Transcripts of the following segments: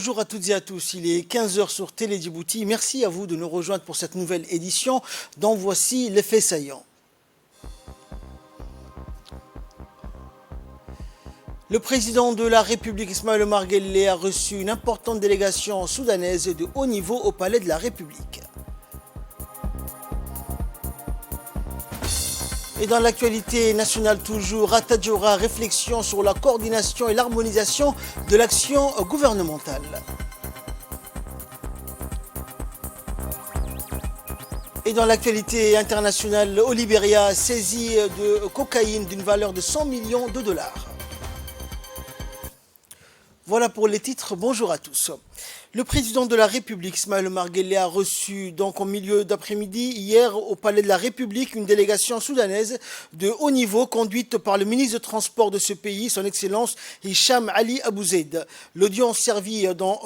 Bonjour à toutes et à tous, il est 15 heures sur Télé Djibouti. Merci à vous de nous rejoindre pour cette nouvelle édition dont voici les faits saillants. Le président de la République, Ismaël Omar Guelleh, a reçu une importante délégation soudanaise de haut niveau au Palais de la République. Et dans l'actualité nationale toujours, à Tadjoura, réflexion sur la coordination et l'harmonisation de l'action gouvernementale. Et dans l'actualité internationale, au Libéria, saisie de cocaïne d'une valeur de 100 millions de dollars. Voilà pour les titres, bonjour à tous. Le président de la République, Ismaël Omar Guelleh, a reçu donc en milieu d'après-midi, hier, au Palais de la République, une délégation soudanaise de haut niveau conduite par le ministre des Transports de ce pays, son Excellence Hicham Ali Abou Zeid. L'audience servit dans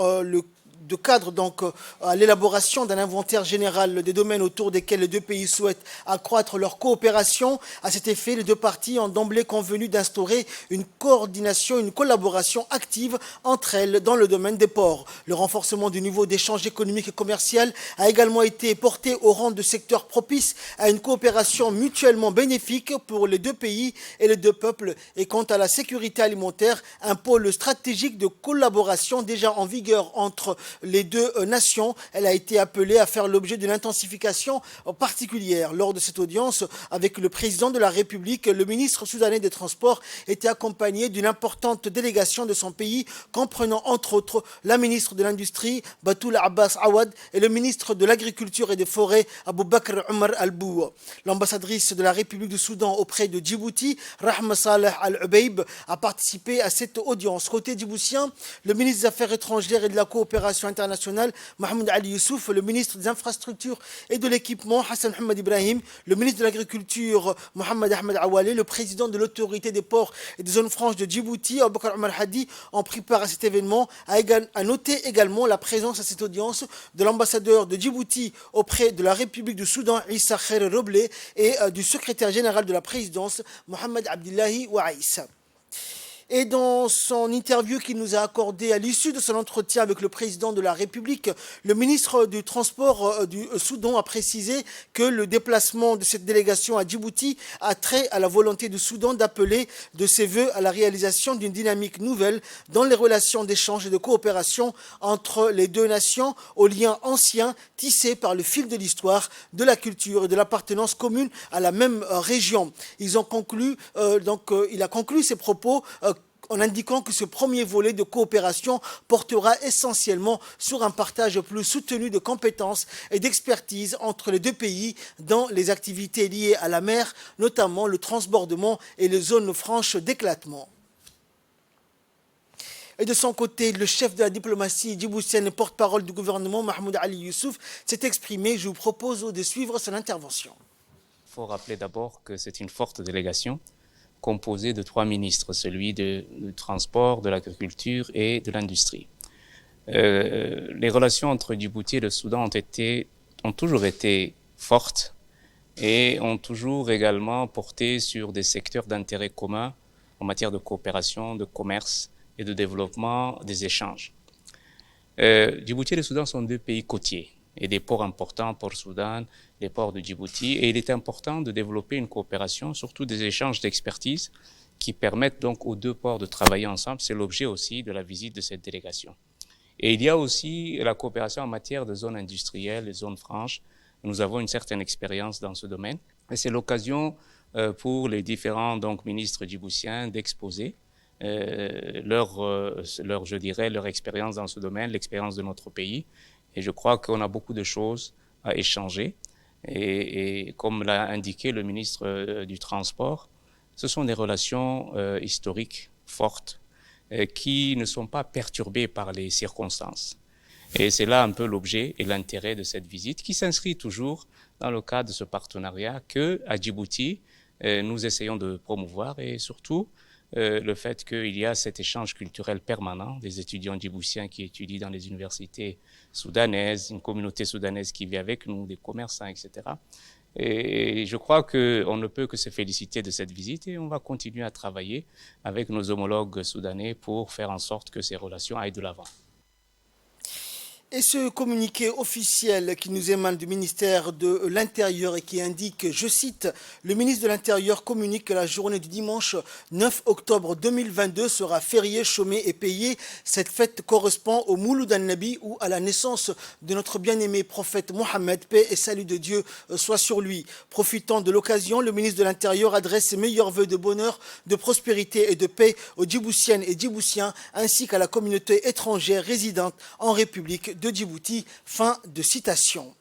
de cadre donc à l'élaboration d'un inventaire général des domaines autour desquels les deux pays souhaitent accroître leur coopération. À cet effet, les deux parties ont d'emblée convenu d'instaurer une coordination, une collaboration active entre elles dans le domaine des ports. Le renforcement du niveau d'échange économique et commercial a également été porté au rang de secteur propice à une coopération mutuellement bénéfique pour les deux pays et les deux peuples. Et quant à la sécurité alimentaire, un pôle stratégique de collaboration déjà en vigueur entre les deux nations, elle a été appelée à faire l'objet d'une intensification particulière. Lors de cette audience avec le président de la République, le ministre soudanais des Transports était accompagné d'une importante délégation de son pays, comprenant entre autres la ministre de l'Industrie, Batoul Abbas Awad, et le ministre de l'Agriculture et des Forêts, Abou Bakr Omar Al-Bou. L'ambassadrice de la République du Soudan auprès de Djibouti, Rahma Saleh Al-Ubaib, a participé à cette audience. Côté djiboutien, le ministre des Affaires étrangères et de la coopération internationale, Mohamed Ali Youssouf, le ministre des Infrastructures et de l'Équipement, Hassan Mohamed Ibrahim, le ministre de l'Agriculture, Mohamed Ahmed Awale, le président de l'autorité des ports et des zones franches de Djibouti, Aboubakar Omar Hadi, ont pris part à cet événement. A noté également la présence à cette audience de l'ambassadeur de Djibouti auprès de la République du Soudan, Issa Khair Roblé, et du secrétaire général de la présidence, Mohamed Abdillahi Ouaïssa. Et dans son interview qu'il nous a accordée à l'issue de son entretien avec le président de la République, le ministre du Transport du Soudan a précisé que le déplacement de cette délégation à Djibouti a trait à la volonté du Soudan d'appeler de ses voeux à la réalisation d'une dynamique nouvelle dans les relations d'échange et de coopération entre les deux nations, aux liens anciens tissés par le fil de l'histoire, de la culture et de l'appartenance commune à la même région. Il a conclu ses propos en indiquant que ce premier volet de coopération portera essentiellement sur un partage plus soutenu de compétences et d'expertise entre les deux pays dans les activités liées à la mer, notamment le transbordement et les zones franches d'éclatement. Et de son côté, le chef de la diplomatie djiboutienne et porte-parole du gouvernement, Mahmoud Ali Youssouf, s'est exprimé. Je vous propose de suivre son intervention. Il faut rappeler d'abord que c'est une forte délégation composé de 3 ministres, celui du transport, de l'agriculture et de l'industrie. Les relations entre Djibouti et le Soudan ont toujours été fortes et ont toujours également porté sur des secteurs d'intérêt commun en matière de coopération, de commerce et de développement des échanges. Djibouti et le Soudan sont 2 pays côtiers et des ports importants, Port Soudan, les ports de Djibouti, et il est important de développer une coopération, surtout des échanges d'expertise qui permettent donc aux 2 ports de travailler ensemble. C'est l'objet aussi de la visite de cette délégation. Et il y a aussi la coopération en matière de zones industrielles, les zones franches. Nous avons une certaine expérience dans ce domaine. Et c'est l'occasion pour les différents ministres djiboutiens d'exposer leur expérience dans ce domaine, l'expérience de notre pays. Et je crois qu'on a beaucoup de choses à échanger. Et comme l'a indiqué le ministre du Transport, ce sont des relations historiques fortes qui ne sont pas perturbées par les circonstances. Et c'est là un peu l'objet et l'intérêt de cette visite qui s'inscrit toujours dans le cadre de ce partenariat qu'à Djibouti, nous essayons de promouvoir et surtout le fait qu'il y a cet échange culturel permanent des étudiants djiboutiens qui étudient dans les universités soudanaises, une communauté soudanaise qui vit avec nous, des commerçants, etc. Et je crois qu'on ne peut que se féliciter de cette visite et on va continuer à travailler avec nos homologues soudanais pour faire en sorte que ces relations aillent de l'avant. Et ce communiqué officiel qui nous émane du ministère de l'Intérieur et qui indique, je cite, le ministre de l'Intérieur communique que la journée du dimanche 9 octobre 2022 sera fériée, chômée et payée. Cette fête correspond au Mouloud al-Nabi ou à la naissance de notre bien-aimé prophète Mohammed, paix et salut de Dieu soit sur lui. Profitant de l'occasion, le ministre de l'Intérieur adresse ses meilleurs vœux de bonheur, de prospérité et de paix aux Djiboutiennes et Djiboutiens ainsi qu'à la communauté étrangère résidente en République de Djibouti. Fin de citation.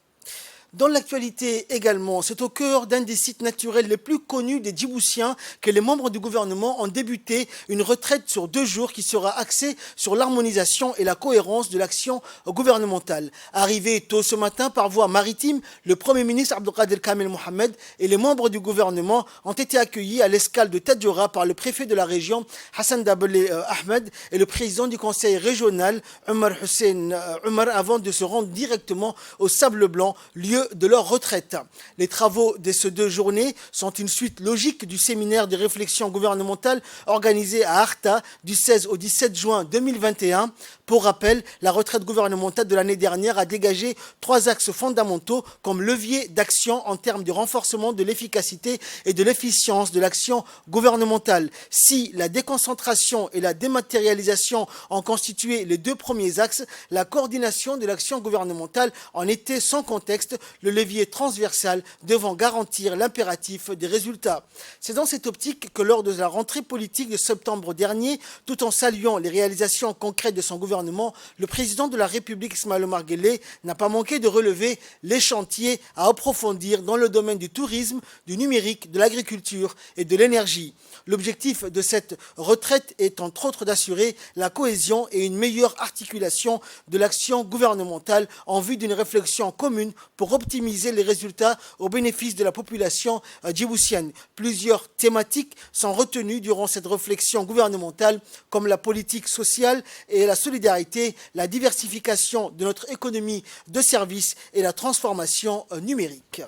Dans l'actualité également, c'est au cœur d'un des sites naturels les plus connus des Djiboutiens que les membres du gouvernement ont débuté une retraite sur 2 jours qui sera axée sur l'harmonisation et la cohérence de l'action gouvernementale. Arrivé tôt ce matin par voie maritime, le Premier ministre Abdelkader Kamel Mohamed et les membres du gouvernement ont été accueillis à l'escale de Tadjoura par le préfet de la région Hassan Dabele Ahmed et le président du conseil régional Omar Hussein Omar avant de se rendre directement au Sable Blanc, lieu de leur retraite. Les travaux de ces 2 journées sont une suite logique du séminaire de réflexion gouvernementale organisé à Arta du 16 au 17 juin 2021. Pour rappel, la retraite gouvernementale de l'année dernière a dégagé 3 axes fondamentaux comme levier d'action en termes de renforcement de l'efficacité et de l'efficience de l'action gouvernementale. Si la déconcentration et la dématérialisation ont constitué les 2 premiers axes, la coordination de l'action gouvernementale en était sans contexte le levier transversal devant garantir l'impératif des résultats. C'est dans cette optique que lors de la rentrée politique de septembre dernier, tout en saluant les réalisations concrètes de son gouvernement, le président de la République Ismaël Omar Guelleh n'a pas manqué de relever les chantiers à approfondir dans le domaine du tourisme, du numérique, de l'agriculture et de l'énergie. L'objectif de cette retraite est entre autres d'assurer la cohésion et une meilleure articulation de l'action gouvernementale en vue d'une réflexion commune pour optimiser les résultats au bénéfice de la population djiboutienne. Plusieurs thématiques sont retenues durant cette réflexion gouvernementale comme la politique sociale et la solidarité, la diversification de notre économie de services et la transformation numérique.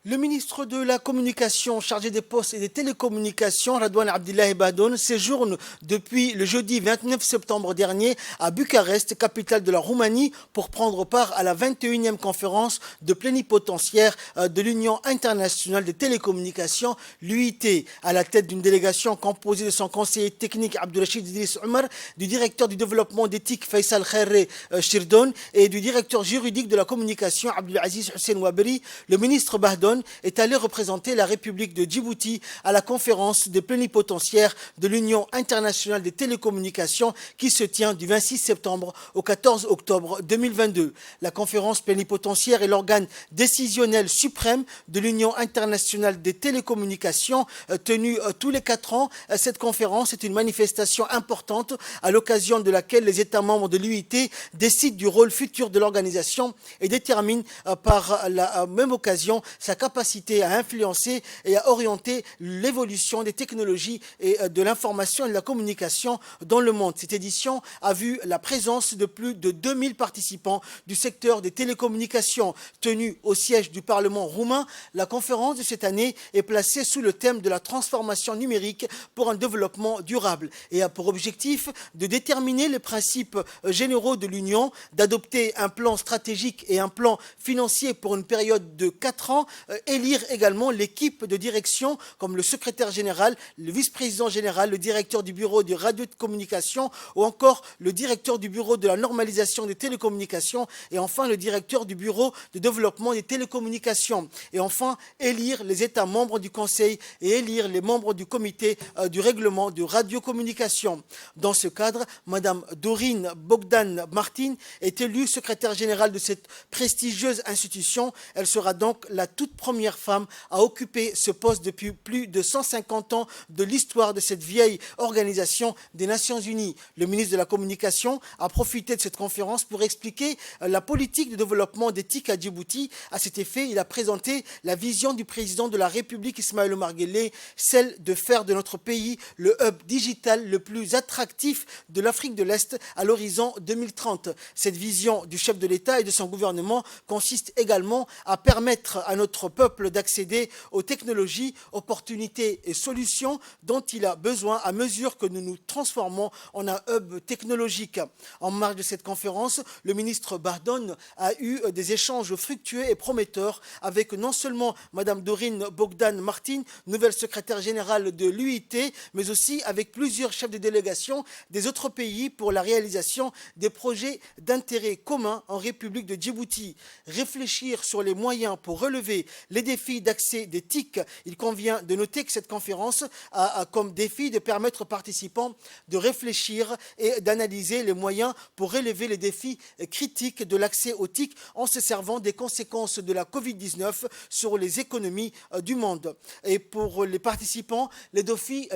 Le ministre de la Communication chargé des postes et des télécommunications, Radouane Abdillahi Badoun, séjourne depuis le jeudi 29 septembre dernier à Bucarest, capitale de la Roumanie, pour prendre part à la 21e conférence de plénipotentiaires de l'Union internationale des télécommunications, l'UIT, à la tête d'une délégation composée de son conseiller technique Abdulrachid Idriss Omar, du directeur du développement d'éthique Faisal Khairé Shirdon et du directeur juridique de la communication Abdulaziz Hussein Waberi. Le ministre Badoun est allé représenter la République de Djibouti à la conférence des plénipotentiaires de l'Union internationale des télécommunications qui se tient du 26 septembre au 14 octobre 2022. La conférence plénipotentiaire est l'organe décisionnel suprême de l'Union internationale des télécommunications tenue tous les 4 ans. Cette conférence est une manifestation importante à l'occasion de laquelle les États membres de l'UIT décident du rôle futur de l'organisation et déterminent par la même occasion sa capacité à influencer et à orienter l'évolution des technologies et de l'information et de la communication dans le monde. Cette édition a vu la présence de plus de 2000 participants du secteur des télécommunications tenue au siège du Parlement roumain. La conférence de cette année est placée sous le thème de la transformation numérique pour un développement durable et a pour objectif de déterminer les principes généraux de l'Union, d'adopter un plan stratégique et un plan financier pour une période de 4 ans, élire également l'équipe de direction comme le secrétaire général, le vice-président général, le directeur du bureau de radiocommunication ou encore le directeur du bureau de la normalisation des télécommunications et enfin le directeur du bureau de développement des télécommunications et enfin élire les États membres du Conseil et élire les membres du comité du règlement de radiocommunication. Dans ce cadre, Madame Dorine Bogdan Martin est élue secrétaire générale de cette prestigieuse institution. Elle sera donc la toute première femme à occuper ce poste depuis plus de 150 ans de l'histoire de cette vieille organisation des Nations Unies. Le ministre de la Communication a profité de cette conférence pour expliquer la politique de développement d'éthique à Djibouti. À cet effet, il a présenté la vision du président de la République Ismaël Omar Guelleh, celle de faire de notre pays le hub digital le plus attractif de l'Afrique de l'Est à l'horizon 2030. Cette vision du chef de l'État et de son gouvernement consiste également à permettre à notre notre peuple d'accéder aux technologies, opportunités et solutions dont il a besoin à mesure que nous nous transformons en un hub technologique. En marge de cette conférence, le ministre Bardone a eu des échanges fructueux et prometteurs avec non seulement Mme Dorine Bogdan-Martin, nouvelle secrétaire générale de l'UIT, mais aussi avec plusieurs chefs de délégation des autres pays pour la réalisation des projets d'intérêt commun en République de Djibouti. Réfléchir sur les moyens pour relever les défis d'accès des TIC. Il convient de noter que cette conférence a comme défi de permettre aux participants de réfléchir et d'analyser les moyens pour relever les défis critiques de l'accès aux TIC en se servant des conséquences de la Covid-19 sur les économies du monde. Et pour les participants, le défi,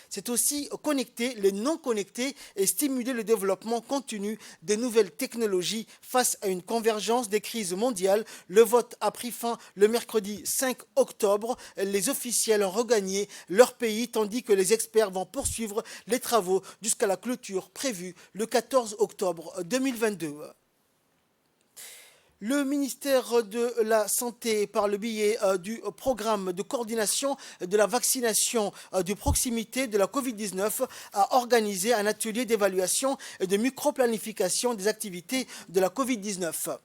c'est aussi connecter les non connectés et stimuler le développement continu des nouvelles technologies face à une convergence des crises mondiales. Le vote a pris fin le mercredi 5 octobre. Les officiels ont regagné leur pays tandis que les experts vont poursuivre les travaux jusqu'à la clôture prévue le 14 octobre 2022. Le ministère de la Santé, par le biais du programme de coordination de la vaccination de proximité de la Covid-19, a organisé un atelier d'évaluation et de micro-planification des activités de la Covid-19.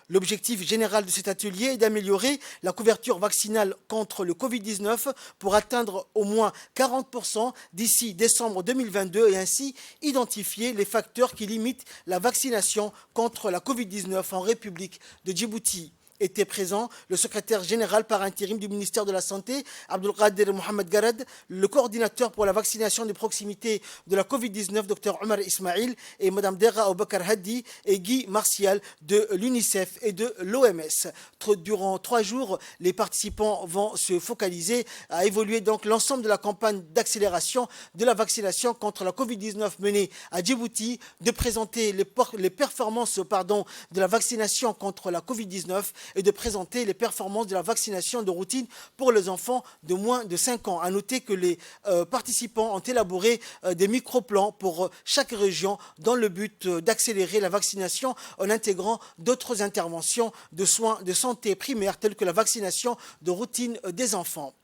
L'objectif général de cet atelier est d'améliorer la couverture vaccinale contre le Covid-19 pour atteindre au moins 40% d'ici décembre 2022 et ainsi identifier les facteurs qui limitent la vaccination contre la Covid-19 en République de Djibouti. Était présent le secrétaire général par intérim du ministère de la Santé, Abdelkader Mohamed Garad, le coordinateur pour la vaccination de proximité de la Covid-19, Dr Omar Ismail, et Mme Dera Aboubakar Hadi et Guy Martial de l'UNICEF et de l'OMS. Durant 3 jours, les participants vont se focaliser à évoluer donc l'ensemble de la campagne d'accélération de la vaccination contre la Covid-19 menée à Djibouti, de présenter les performances de la vaccination contre la Covid-19 et de présenter les performances de la vaccination de routine pour les enfants de moins de 5 ans. À noter que les participants ont élaboré des micro-plans pour chaque région dans le but d'accélérer la vaccination en intégrant d'autres interventions de soins de santé primaires telles que la vaccination de routine des enfants.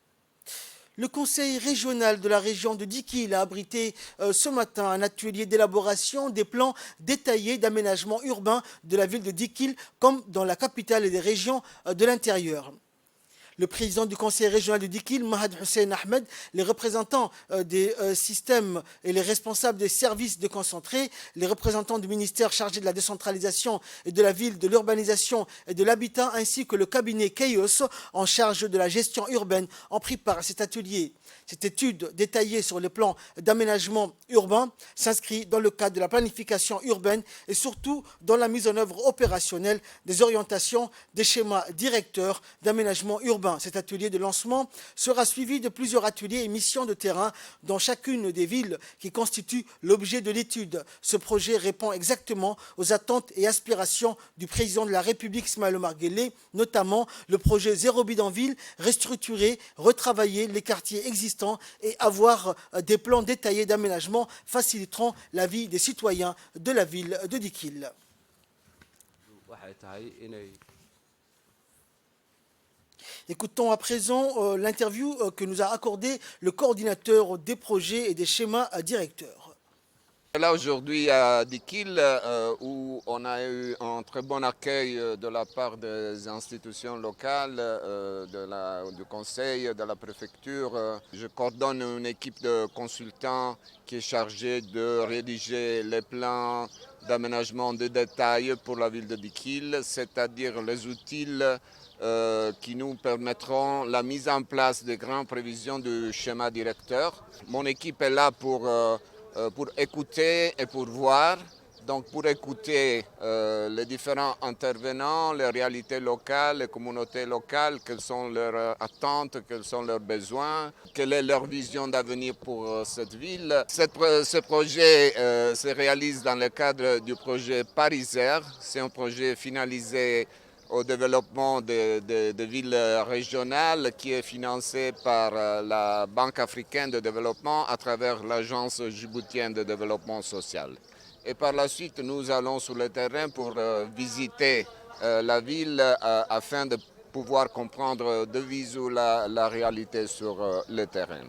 Le conseil régional de la région de Dikil a abrité ce matin un atelier d'élaboration des plans détaillés d'aménagement urbain de la ville de Dikil comme dans la capitale et des régions de l'intérieur. Le président du conseil régional de Dikil, Mahad Hussein Ahmed, les représentants des systèmes et les responsables des services déconcentrés, les représentants du ministère chargé de la décentralisation et de la ville, de l'urbanisation et de l'habitat, ainsi que le cabinet Kaios en charge de la gestion urbaine ont pris part à cet atelier. Cette étude détaillée sur les plans d'aménagement urbain s'inscrit dans le cadre de la planification urbaine et surtout dans la mise en œuvre opérationnelle des orientations des schémas directeurs d'aménagement urbain. Cet atelier de lancement sera suivi de plusieurs ateliers et missions de terrain dans chacune des villes qui constituent l'objet de l'étude. Ce projet répond exactement aux attentes et aspirations du président de la République, Ismaël Omar Guelleh, notamment le projet Zéro bidonville, restructurer, retravailler les quartiers existants et avoir des plans détaillés d'aménagement faciliteront la vie des citoyens de la ville de Dikil. Écoutons à présent l'interview que nous a accordé le coordinateur des projets et des schémas directeurs. Là aujourd'hui à Dikil où on a eu un très bon accueil de la part des institutions locales, du conseil, de la préfecture. Je coordonne une équipe de consultants qui est chargée de rédiger les plans d'aménagement de détail pour la ville de Dikil, c'est-à-dire les outils qui nous permettront la mise en place des grandes prévisions du schéma directeur. Mon équipe est là pour écouter et pour voir. Donc pour écouter les différents intervenants, les réalités locales, les communautés locales, quelles sont leurs attentes, quels sont leurs besoins, quelle est leur vision d'avenir pour cette ville. Ce projet se réalise dans le cadre du projet Parisaire. C'est un projet finalisé au développement de villes régionales qui est financé par la Banque africaine de développement à travers l'Agence djiboutienne de développement social. Et par la suite, nous allons sur le terrain pour visiter la ville afin de pouvoir comprendre de visu la réalité sur le terrain.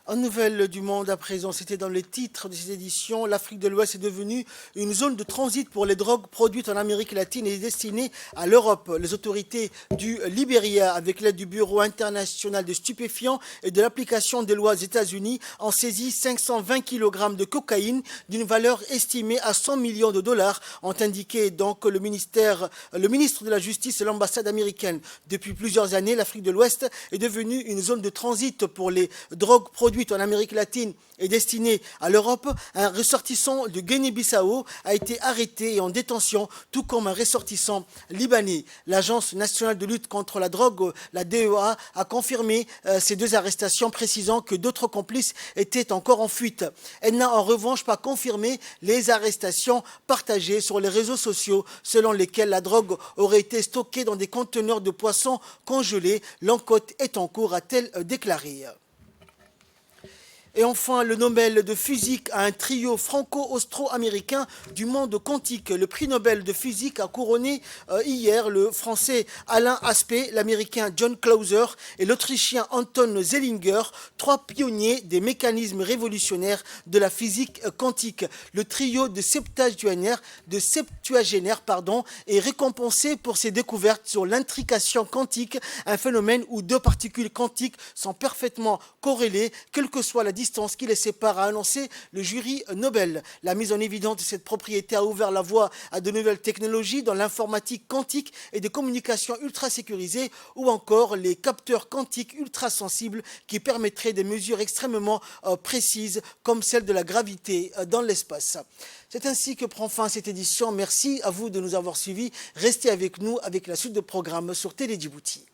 En nouvelles du monde à présent, c'était dans le titre de cette édition, l'Afrique de l'Ouest est devenue une zone de transit pour les drogues produites en Amérique latine et destinées à l'Europe. Les autorités du Libéria, avec l'aide du Bureau international de stupéfiants et de l'application des lois des États-Unis, ont saisi 520 kg de cocaïne d'une valeur estimée à 100 millions de dollars, ont indiqué donc le ministre de la Justice et l'ambassade américaine. Depuis plusieurs années, l'Afrique de l'Ouest est devenue une zone de transit pour les drogues produites en Amérique latine et destiné à l'Europe. Un ressortissant de Guinée-Bissau a été arrêté et en détention, tout comme un ressortissant libanais. L'Agence nationale de lutte contre la drogue, la DEA, a confirmé ces deux arrestations, précisant que d'autres complices étaient encore en fuite. Elle n'a en revanche pas confirmé les arrestations partagées sur les réseaux sociaux, selon lesquelles la drogue aurait été stockée dans des conteneurs de poissons congelés. L'enquête est en cours, a-t-elle déclaré. Et enfin, le Nobel de physique à un trio franco-austro-américain du monde quantique. Le prix Nobel de physique a couronné hier le français Alain Aspect, l'américain John Clauser et l'autrichien Anton Zeilinger, trois pionniers des mécanismes révolutionnaires de la physique quantique. Le trio de septuagénaires est récompensé pour ses découvertes sur l'intrication quantique, un phénomène où deux particules quantiques sont parfaitement corrélées, quelle que soit la distance qui les sépare, a annoncé le jury Nobel. La mise en évidence de cette propriété a ouvert la voie à de nouvelles technologies dans l'informatique quantique et des communications ultra sécurisées, ou encore les capteurs quantiques ultra sensibles qui permettraient des mesures extrêmement précises comme celle de la gravité dans l'espace. C'est ainsi que prend fin cette édition. Merci à vous de nous avoir suivis. Restez avec nous avec la suite de programmes sur Télé Djibouti.